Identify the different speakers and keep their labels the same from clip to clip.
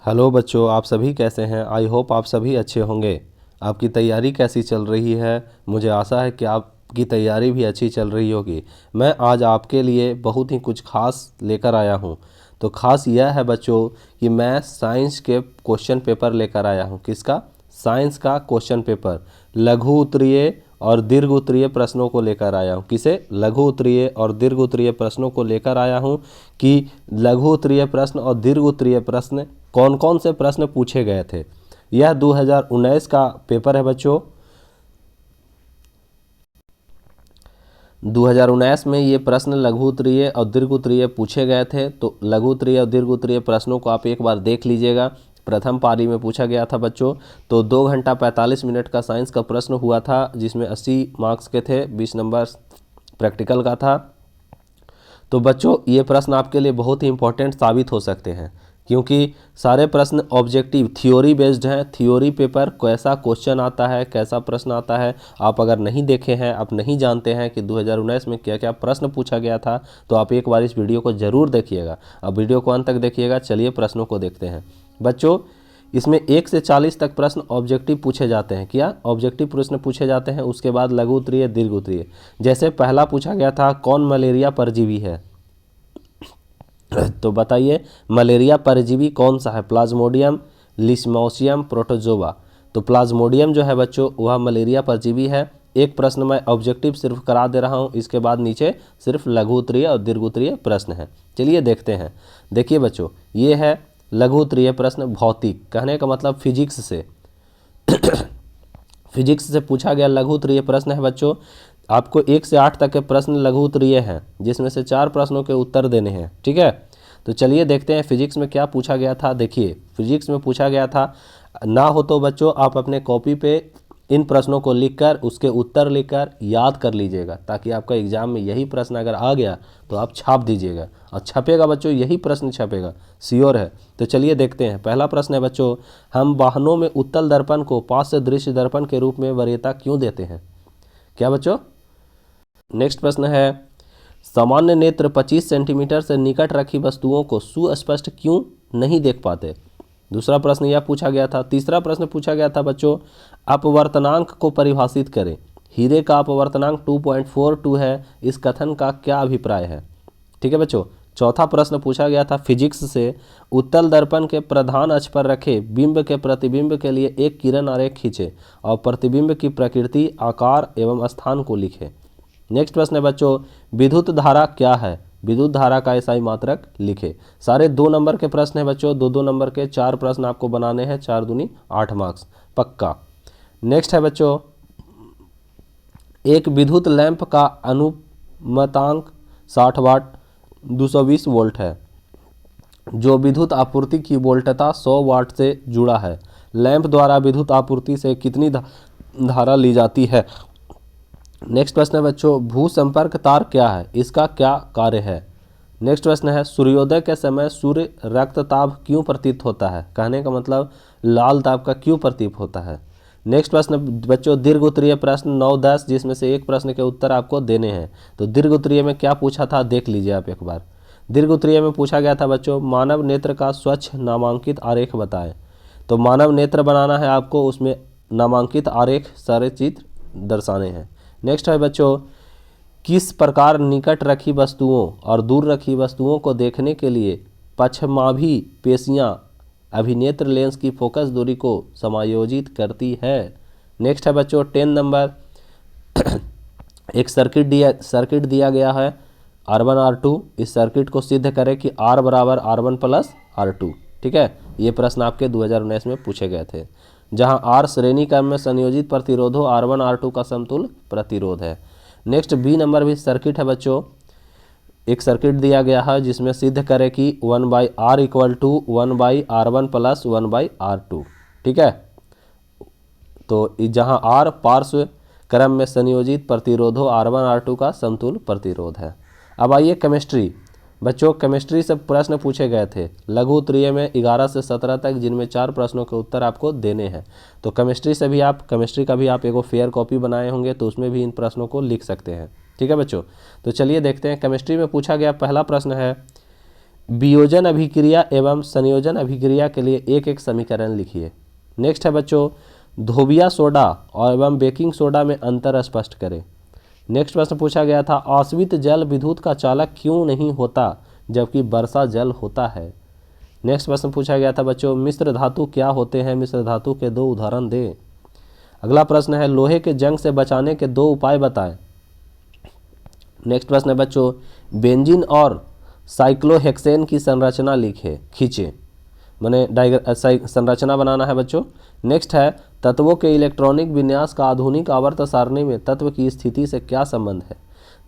Speaker 1: Hello बच्चों, आप सभी कैसे हैं। आई होप आप सभी अच्छे होंगे। आपकी तैयारी कैसी चल रही है। मुझे आशा है कि आपकी तैयारी भी अच्छी चल रही होगी। मैं आज आपके लिए बहुत ही कुछ खास लेकर आया हूं। तो खास यह है बच्चों कि मैं साइंस के क्वेश्चन पेपर लेकर आया हूं। किसका? साइंस का क्वेश्चन पेपर। लघु उत्तरीय और दीर्घ उत्तरीय प्रश्नों को लेकर आया हूँ। किसे? लघु उत्तरीय और दीर्घ उत्तरीय प्रश्नों को लेकर आया हूँ कि लघु उत्तरीय प्रश्न और दीर्घ उत्तरीय प्रश्न कौन कौन से प्रश्न पूछे गए थे। यह 2019 का पेपर है बच्चों। 2019 में ये प्रश्न लघु उत्तरीय और दीर्घ उत्तरीय पूछे गए थे। तो लघु उत्तरीय और दीर्घ उत्तरीय प्रश्नों को आप एक बार देख लीजिएगा। प्रथम पारी में पूछा गया था बच्चों। तो 2 घंटा 45 मिनट का साइंस का प्रश्न हुआ था, जिसमें 80 मार्क्स के थे, 20 नंबर प्रैक्टिकल का था। तो बच्चों ये प्रश्न आपके लिए बहुत ही इंपॉर्टेंट साबित हो सकते हैं, क्योंकि सारे प्रश्न ऑब्जेक्टिव थ्योरी बेस्ड हैं। थ्योरी पेपर कैसा क्वेश्चन आता है, कैसा प्रश्न आता है, आप अगर नहीं देखे हैं, आप नहीं जानते हैं कि 2019 में क्या क्या प्रश्न पूछा गया था, तो आप एक बार इस वीडियो को ज़रूर देखिएगा। अब वीडियो को अंत तक देखिएगा। चलिए प्रश्नों को देखते हैं बच्चों। इसमें 1 से 40 तक प्रश्न ऑब्जेक्टिव पूछे जाते हैं। क्या? ऑब्जेक्टिव प्रश्न पूछे जाते हैं। उसके बाद लघु उत्तरीय, दीर्घ उत्तरीय। जैसे पहला पूछा गया था, कौन मलेरिया परजीवी है? तो बताइए मलेरिया परजीवी कौन सा है? प्लाज्मोडियम, लिस्मोसियम, प्रोटोजोआ। तो प्लाज्मोडियम जो है बच्चों वह मलेरिया परजीवी है। एक प्रश्न मैं ऑब्जेक्टिव सिर्फ करा दे रहा हूं, इसके बाद नीचे सिर्फ लघु उत्तरीय और दीर्घ उत्तरीय प्रश्न है। चलिए देखते हैं। देखिए बच्चों, ये है लघु उत्तरीय प्रश्न। भौतिक कहने का मतलब फिजिक्स से फिजिक्स से पूछा गया लघु उत्तरीय प्रश्न है बच्चों। आपको 1 से 8 तक के प्रश्न लघु उत्तरीय हैं, जिसमें से 4 प्रश्नों के उत्तर देने हैं। ठीक है, तो चलिए देखते हैं फिजिक्स में क्या पूछा गया था। देखिए फिजिक्स में पूछा गया था, ना हो तो बच्चों आप अपने कॉपी पे इन प्रश्नों को लिखकर उसके उत्तर लिखकर याद कर लीजिएगा, ताकि आपका एग्जाम में यही प्रश्न अगर आ गया तो आप छाप दीजिएगा। और छपेगा बच्चों, यही प्रश्न छपेगा, श्योर है। तो चलिए देखते हैं। पहला प्रश्न है बच्चों, हम वाहनों में उत्तल दर्पण को पार्श्व दृश्य दर्पण के रूप में वरीयता क्यों देते हैं? क्या बच्चों? नेक्स्ट प्रश्न है, सामान्य नेत्र 25 सेंटीमीटर से निकट रखी वस्तुओं को सुस्पष्ट क्यों नहीं देख पाते? दूसरा प्रश्न यह पूछा गया था। तीसरा प्रश्न पूछा गया था बच्चों, अपवर्तनांक को परिभाषित करें। हीरे का अपवर्तनांक 2.42 है, इस कथन का क्या अभिप्राय है? ठीक है बच्चों। चौथा प्रश्न पूछा गया था फिजिक्स से, उत्तल दर्पण के प्रधान अक्ष पर रखे बिंब के प्रतिबिंब के लिए एक किरण आरेख खींचे और प्रतिबिंब की प्रकृति, आकार एवं स्थान को लिखे। नेक्स्ट प्रश्न है बच्चों, विद्युत धारा क्या है? विद्युत धारा का एसआई मात्रक लिखे। सारे 2 नंबर के प्रश्न हैं बच्चों, 2-2 नंबर के 4 प्रश्न आपको बनाने हैं। 4 दूनी 8 मार्क्स पक्का। नेक्स्ट है बच्चों, एक विद्युत लैंप का अनुमतांक 60 वाट 220 वोल्ट है, जो विद्युत आपूर्ति की वोल्टता 100 वाट से जुड़ा है। लैंप द्वारा विद्युत आपूर्ति से कितनी धारा ली जाती है? नेक्स्ट प्रश्न है बच्चों, भू संपर्क तार क्या है? इसका क्या कार्य है? नेक्स्ट प्रश्न है, सूर्योदय के समय सूर्य रक्तताप क्यों प्रतीत होता है? कहने का मतलब लाल ताप का क्यों प्रतीत होता है? नेक्स्ट प्रश्न बच्चों, दीर्घ उत्तरीय प्रश्न 9-10, जिसमें से एक प्रश्न के उत्तर आपको देने हैं। तो दीर्घ उत्तरीय में क्या पूछा था देख लीजिए आप एक बार। दीर्घ उत्तरीय में पूछा गया था बच्चों, मानव नेत्र का स्वच्छ नामांकित आरेख बताएं। तो मानव नेत्र बनाना है आपको, उसमें नामांकित आरेख सारे चित्र दर्शाने हैं। नेक्स्ट है बच्चों, किस प्रकार निकट रखी वस्तुओं और दूर रखी वस्तुओं को देखने के लिए पक्षमाभी पेशियां अभिनेत्र लेंस की फोकस दूरी को समायोजित करती है? नेक्स्ट है बच्चों 10 नंबर, एक सर्किट दिया गया है R1 R2। इस सर्किट को सिद्ध करें कि R बराबर R1 प्लस R2। ठीक है, ये प्रश्न आपके 2019 में पूछे गए थे, जहां R श्रेणी क्रम में संयोजित प्रतिरोधों R1 R2 का समतुल्य प्रतिरोध है। नेक्स्ट बी नंबर भी सर्किट है बच्चों। एक सर्किट दिया गया है जिसमें सिद्ध करें कि 1/R equal to 1/R1 plus 1/R2। ठीक है, तो जहां R पार्श्व क्रम में संयोजित प्रतिरोधों R1 R2 का समतुल्य प्रतिरोध है। अब आइए केमिस्ट्री। बच्चों केमिस्ट्री से प्रश्न पूछे गए थे लघु उत्तरीय में 11 से 17 तक, जिनमें 4 प्रश्नों के उत्तर आपको देने हैं। तो केमिस्ट्री का भी आप एगो फेयर कॉपी बनाए होंगे, तो उसमें भी इन प्रश्नों को लिख सकते हैं। ठीक है बच्चों, तो चलिए देखते हैं। केमिस्ट्री में पूछा गया पहला प्रश्न है, वियोजन अभिक्रिया एवं संयोजन अभिक्रिया के लिए एक एक समीकरण लिखिए। नेक्स्ट है बच्चों, धोबिया सोडा और एवं बेकिंग सोडा में अंतर स्पष्ट करें। नेक्स्ट प्रश्न पूछा गया था, आश्वित जल विद्युत का चालक क्यों नहीं होता जबकि वर्षा जल होता है। नेक्स्ट प्रश्न पूछा गया था बच्चों, मिश्र धातु क्या होते हैं, मिश्र धातु के 2 उदाहरण दें। अगला प्रश्न है, लोहे के जंग से बचाने के 2 उपाय बताएं। नेक्स्ट प्रश्न है बच्चों, बेंजीन और साइक्लोहेक्सेन की संरचना खींचे, माने संरचना बनाना है बच्चों। नेक्स्ट है, तत्वों के इलेक्ट्रॉनिक विन्यास का आधुनिक आवर्त सारणी में तत्व की स्थिति से क्या संबंध है।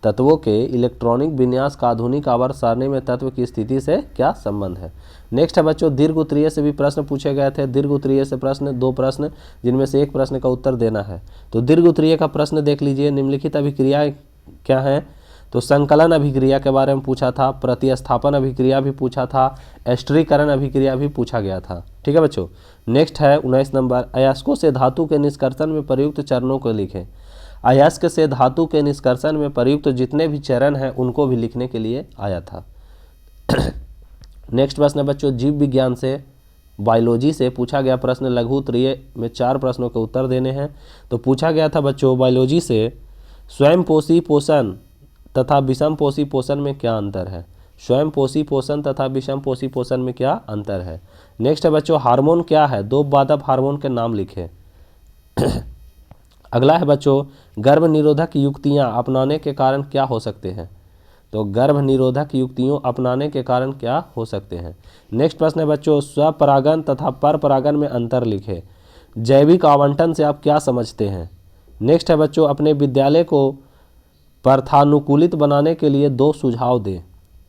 Speaker 1: तत्वों के इलेक्ट्रॉनिक विन्यास का आधुनिक आवर्त सारणी में तत्व की स्थिति से क्या संबंध है। नेक्स्ट है बच्चों, दीर्घ उत्तरीय से भी प्रश्न पूछे गए थे। दीर्घ उत्तरीय से प्रश्न 2 प्रश्न, जिनमें से एक प्रश्न का उत्तर देना है। तो दीर्घ उत्तरीय का प्रश्न देख लीजिए, निम्नलिखित अभिक्रियाएं क्या हैं। तो संकलन अभिक्रिया के बारे में पूछा था, प्रतिस्थापन अभिक्रिया भी पूछा था, एस्टरीकरण अभिक्रिया भी पूछा गया था। ठीक है बच्चों। नेक्स्ट है 19 नंबर, अयस्कों से धातु के निष्कर्षण में प्रयुक्त चरणों को लिखें। अयस्क से धातु के निष्कर्षण में प्रयुक्त जितने भी चरण हैं उनको भी लिखने के लिए आया था। नेक्स्ट प्रश्न है बच्चों, जीव विज्ञान से बायोलॉजी से पूछा गया प्रश्न लघु उत्तरीय में 4 प्रश्नों के उत्तर देने हैं। तो पूछा गया था बच्चों बायोलॉजी से, स्वयंपोषी पोषण तथा विषमपोषी पोषण में क्या अंतर है। स्वयंपोषी पोषण तथा विषमपोषी पोषण में क्या अंतर है। नेक्स्ट है बच्चों, हार्मोन क्या है, 2 पादप हार्मोन के नाम लिखें। अगला है बच्चों, गर्भ निरोधक युक्तियां अपनाने के कारण क्या हो सकते हैं। तो गर्भ निरोधक युक्तियों अपनाने के कारण क्या हो सकते हैं। नेक्स्ट प्रश्न है बच्चों, स्वपरागन तथा परपरागन में अंतर लिखें। जैविक आवंटन से आप क्या समझते हैं। नेक्स्ट है बच्चों, अपने विद्यालय को पार्थानुकूलित बनाने के लिए 2 सुझाव दें।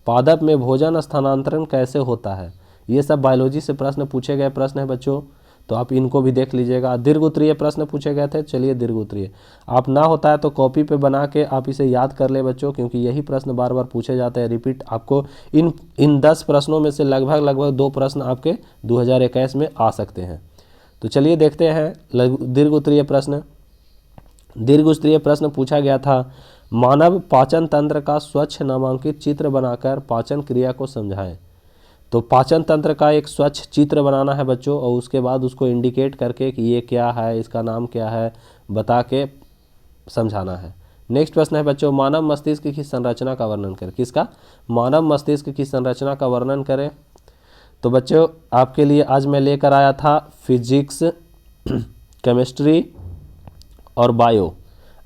Speaker 1: पादप में भोजन स्थानांतरण कैसे होता है। ये सब बायोलॉजी से प्रश्न पूछे गए प्रश्न है बच्चों, तो आप इनको भी देख लीजिएगा। दीर्घ उत्तरीय प्रश्न पूछे गए थे, चलिए दीर्घ उत्तरीय आप ना होता है तो कॉपी पे बना के आप इसे याद कर ले बच्चों, क्योंकि यही प्रश्न बार बार पूछे जाते हैं रिपीट। आपको इन 10 प्रश्नों में से लगभग 2 प्रश्न आपके 2021 में आ सकते हैं। तो चलिए देखते हैं दीर्घ उत्तरीय प्रश्न। दीर्घ उत्तरीय प्रश्न पूछा गया था, मानव पाचन तंत्र का स्वच्छ नामांकित चित्र बनाकर पाचन क्रिया को समझाएं। तो पाचन तंत्र का एक स्वच्छ चित्र बनाना है बच्चों, और उसके बाद उसको इंडिकेट करके कि ये क्या है, इसका नाम क्या है, बता के समझाना है। नेक्स्ट प्रश्न है बच्चों, मानव मस्तिष्क की संरचना का वर्णन करें। किसका, मानव मस्तिष्क की संरचना का वर्णन करें। तो बच्चों आपके लिए आज मैं लेकर आया था फिजिक्स, केमिस्ट्री और बायो।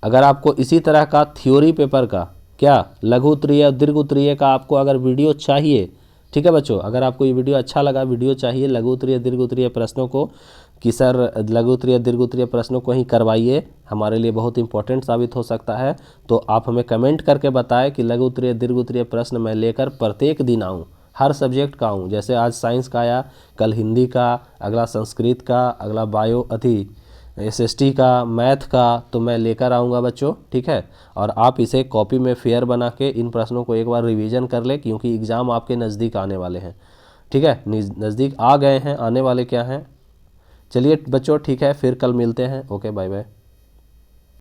Speaker 1: अगर आपको इसी तरह का थ्योरी पेपर का क्या लघु उत्तरीय और दीर्घ उत्तरीय का आपको अगर वीडियो चाहिए, ठीक है बच्चों, अगर आपको ये वीडियो अच्छा लगा, वीडियो चाहिए लघु उत्तरीय दीर्घ उत्तरीय प्रश्नों को कि सर लघु उत्तरीय दीर्घ उत्तरीय प्रश्नों को ही करवाइए, हमारे लिए बहुत इंपॉर्टेंट साबित हो सकता है। तो आप हमें कमेंट करके बताएं कि लघु उत्तरीय दीर्घ उत्तरीय प्रश्न मैं लेकर प्रत्येक दिन आऊँ, हर सब्जेक्ट का आऊँ। जैसे आज साइंस का आया, कल हिंदी का, अगला संस्कृत का, अगला बायो SST का, मैथ का, तो मैं लेकर आऊँगा बच्चों। ठीक है, और आप इसे कॉपी में फेयर बना के इन प्रश्नों को एक बार रिवीजन कर ले, क्योंकि एग्ज़ाम आपके नज़दीक आने वाले हैं। ठीक है, नज़दीक आ गए हैं, आने वाले क्या हैं। चलिए बच्चों ठीक है, फिर कल मिलते हैं। Okay, bye bye.